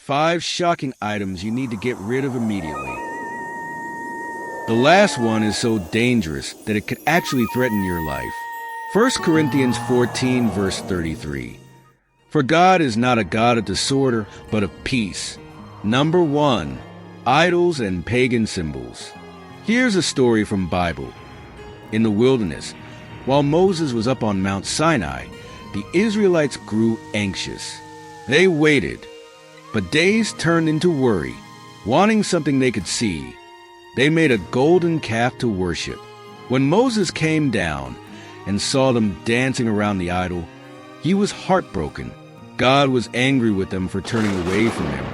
5 shocking items you need to get rid of immediately. The last one is so dangerous that it could actually threaten your life. 1 Corinthians 14, verse 33. For God is not a God of disorder, but of peace. Number 1. Idols and pagan symbols. Here's a story from Bible. In the wilderness, while Moses was up on Mount Sinai, the Israelites grew anxious. They waited, but days turned into worry. Wanting something they could see, they made a golden calf to worship. When Moses came down and saw them dancing around the idol, he was heartbroken. God was angry with them for turning away from him,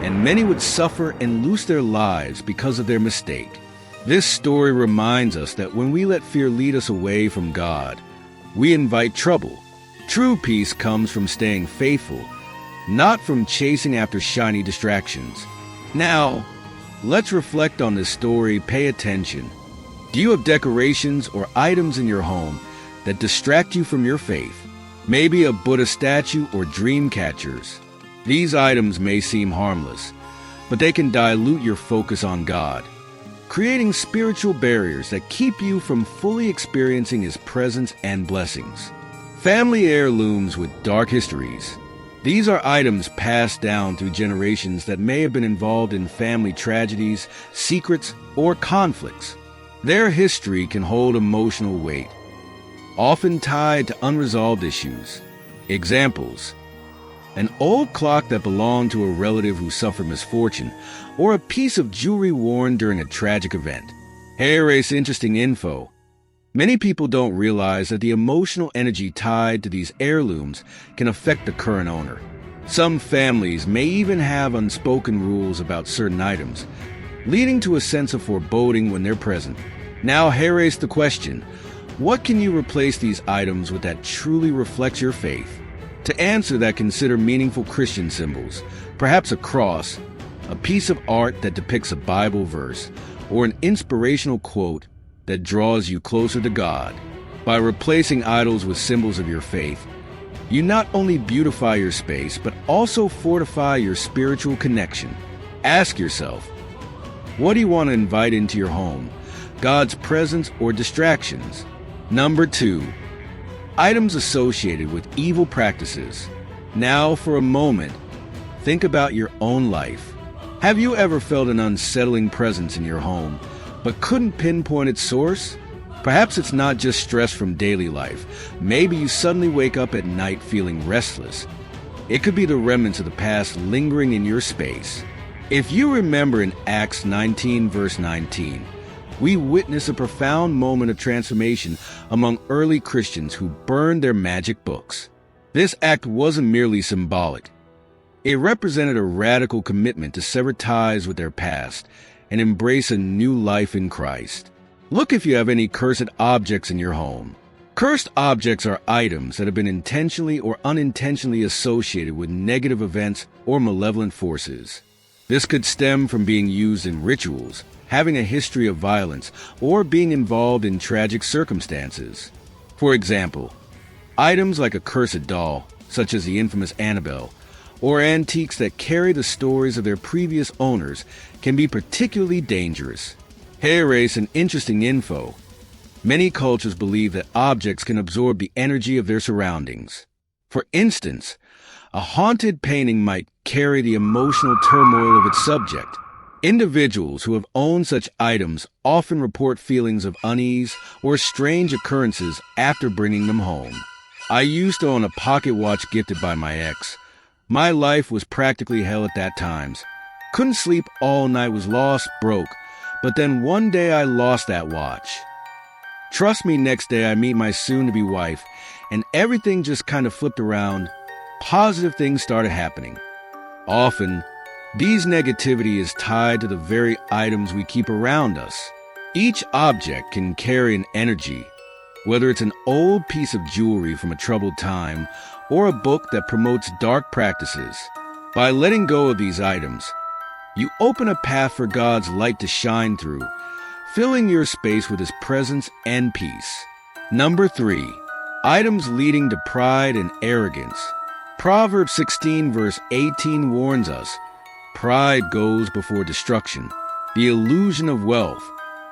and many would suffer and lose their lives because of their mistake. This story reminds us that when we let fear lead us away from God, we invite trouble. True peace comes from staying faithful, not from chasing after shiny distractions. Now, let's reflect on this story. Pay attention. Do you have decorations or items in your home that distract you from your faith? Maybe a Buddha statue or dream catchers. These items may seem harmless, but they can dilute your focus on God, creating spiritual barriers that keep you from fully experiencing His presence and blessings. Family heirlooms with dark histories. These are items passed down through generations that may have been involved in family tragedies, secrets, or conflicts. Their history can hold emotional weight, often tied to unresolved issues. Examples: an old clock that belonged to a relative who suffered misfortune, or a piece of jewelry worn during a tragic event. Hey, erase interesting info. Many people don't realize that the emotional energy tied to these heirlooms can affect the current owner. Some families may even have unspoken rules about certain items, leading to a sense of foreboding when they're present. Now, erase the question: what can you replace these items with that truly reflects your faith? To answer that, consider meaningful Christian symbols, perhaps a cross, a piece of art that depicts a Bible verse, or an inspirational quote that draws you closer to God. By replacing idols with symbols of your faith, you not only beautify your space, but also fortify your spiritual connection. Ask yourself, what do you want to invite into your home? God's presence or distractions? Number 2. Items associated with evil practices. Now, for a moment, think about your own life. Have you ever felt an unsettling presence in your home, but couldn't pinpoint its source? Perhaps it's not just stress from daily life. Maybe you suddenly wake up at night feeling restless. It could be the remnants of the past lingering in your space. If you remember in Acts 19, verse 19, we witness a profound moment of transformation among early Christians who burned their magic books. This act wasn't merely symbolic. It represented a radical commitment to sever ties with their past and embrace a new life in Christ. Look if you have any cursed objects in your home. Cursed objects are items that have been intentionally or unintentionally associated with negative events or malevolent forces. This could stem from being used in rituals, having a history of violence, or being involved in tragic circumstances. For example, items like a cursed doll, such as the infamous Annabelle, or antiques that carry the stories of their previous owners can be particularly dangerous. Hey, erase an interesting info. Many cultures believe that objects can absorb the energy of their surroundings. For instance, a haunted painting might carry the emotional turmoil of its subject. Individuals who have owned such items often report feelings of unease or strange occurrences after bringing them home. I used to own a pocket watch gifted by my ex. My life was practically hell at that times. Couldn't sleep all night, was lost, broke. But then one day I lost that watch. Trust me, next day I meet my soon-to-be wife, and everything just kind of flipped around. Positive things started happening. Often, these negativity is tied to the very items we keep around us. Each object can carry an energy, whether it's an old piece of jewelry from a troubled time or a book that promotes dark practices. By letting go of these items, you open a path for God's light to shine through, filling your space with His presence and peace. Number 3. Items leading to pride and arrogance. Proverbs 16 verse 18 warns us, pride goes before destruction, the illusion of wealth.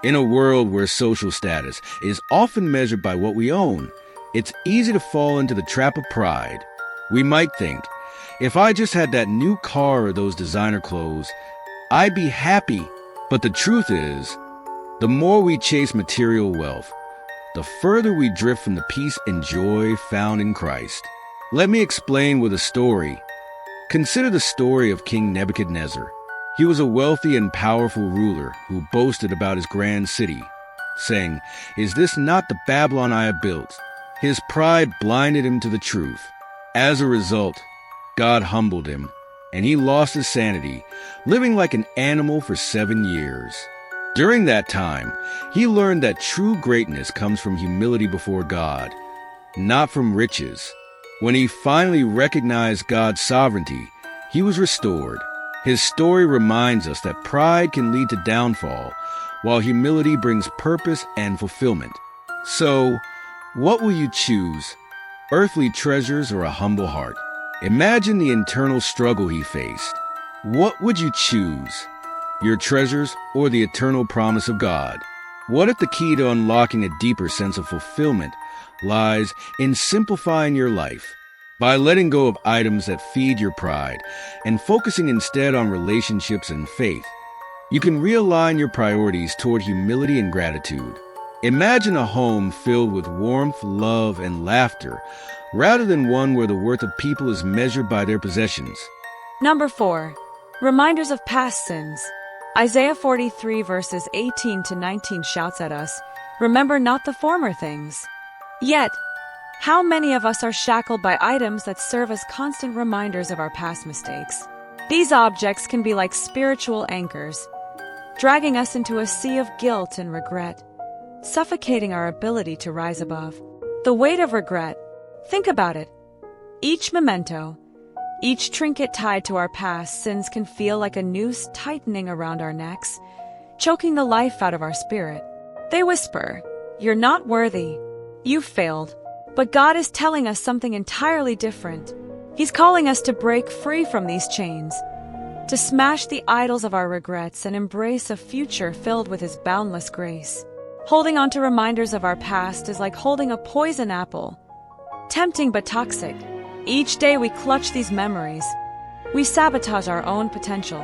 In a world where social status is often measured by what we own, it's easy to fall into the trap of pride. We might think, if I just had that new car or those designer clothes, I'd be happy. But the truth is, the more we chase material wealth, the further we drift from the peace and joy found in Christ. Let me explain with a story. Consider the story of King Nebuchadnezzar. He was a wealthy and powerful ruler who boasted about his grand city, saying, "Is this not the Babylon I have built?" His pride blinded him to the truth. As a result, God humbled him, and he lost his sanity, living like an animal for 7 years. During that time, he learned that true greatness comes from humility before God, not from riches. When he finally recognized God's sovereignty, he was restored. His story reminds us that pride can lead to downfall, while humility brings purpose and fulfillment. So, what will you choose? Earthly treasures or a humble heart? Imagine the internal struggle he faced. What would you choose? Your treasures or the eternal promise of God? What if the key to unlocking a deeper sense of fulfillment lies in simplifying your life? By letting go of items that feed your pride and focusing instead on relationships and faith, you can realign your priorities toward humility and gratitude. Imagine a home filled with warmth, love, and laughter, rather than one where the worth of people is measured by their possessions. Number 4. Reminders of past sins. Isaiah 43 verses 18 to 19 shouts at us, "Remember not the former things." Yet, how many of us are shackled by items that serve as constant reminders of our past mistakes? These objects can be like spiritual anchors, dragging us into a sea of guilt and regret, suffocating our ability to rise above. The weight of regret. Think about it. Each memento, each trinket tied to our past sins can feel like a noose tightening around our necks, choking the life out of our spirit. They whisper, "You're not worthy. You've failed." But God is telling us something entirely different. He's calling us to break free from these chains, to smash the idols of our regrets and embrace a future filled with His boundless grace. Holding on to reminders of our past is like holding a poison apple, tempting but toxic. Each day we clutch these memories, we sabotage our own potential.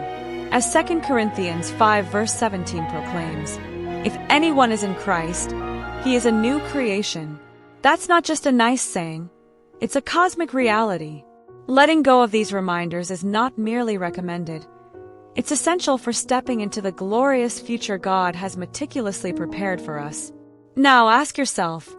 As 2 Corinthians 5 verse 17 proclaims, "If anyone is in Christ, he is a new creation." That's not just a nice saying, it's a cosmic reality. Letting go of these reminders is not merely recommended. It's essential for stepping into the glorious future God has meticulously prepared for us. Now ask yourself,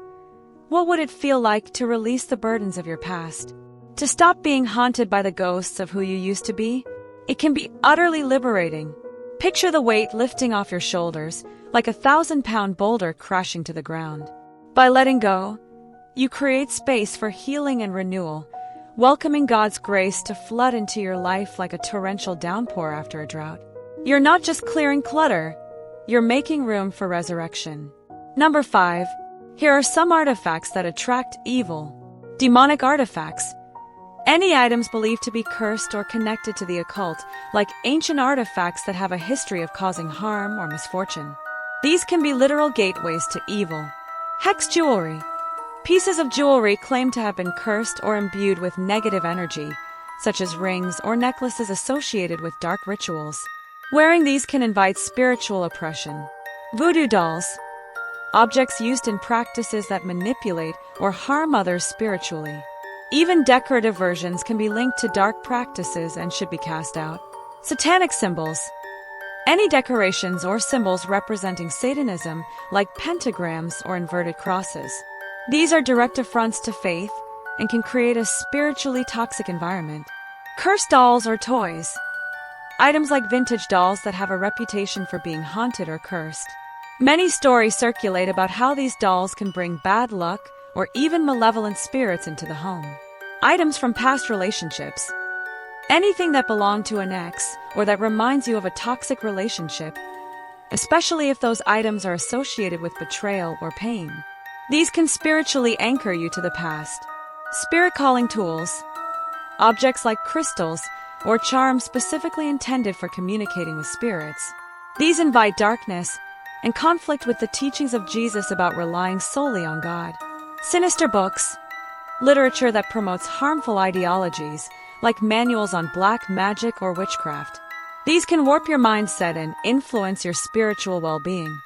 what would it feel like to release the burdens of your past? To stop being haunted by the ghosts of who you used to be? It can be utterly liberating. Picture the weight lifting off your shoulders, like a 1,000-pound boulder crashing to the ground. By letting go, you create space for healing and renewal, welcoming God's grace to flood into your life like a torrential downpour after a drought. You're not just clearing clutter, you're making room for resurrection. Number 5. Here are some artifacts that attract evil. Demonic artifacts. Any items believed to be cursed or connected to the occult, like ancient artifacts that have a history of causing harm or misfortune. These can be literal gateways to evil. Hex jewelry. Pieces of jewelry claimed to have been cursed or imbued with negative energy, such as rings or necklaces associated with dark rituals. Wearing these can invite spiritual oppression. Voodoo dolls. Objects used in practices that manipulate or harm others spiritually. Even decorative versions can be linked to dark practices and should be cast out. Satanic symbols. Any decorations or symbols representing Satanism, like pentagrams or inverted crosses. These are direct affronts to faith and can create a spiritually toxic environment. Cursed dolls or toys. Items like vintage dolls that have a reputation for being haunted or cursed. Many stories circulate about how these dolls can bring bad luck or even malevolent spirits into the home. Items from past relationships. Anything that belonged to an ex or that reminds you of a toxic relationship, especially if those items are associated with betrayal or pain. These can spiritually anchor you to the past. Spirit calling tools. objects like crystals, or charms specifically intended for communicating with spirits. These invite darkness and conflict with the teachings of Jesus about relying solely on God. Sinister books, literature that promotes harmful ideologies, like manuals on black magic or witchcraft. These can warp your mindset and influence your spiritual well-being.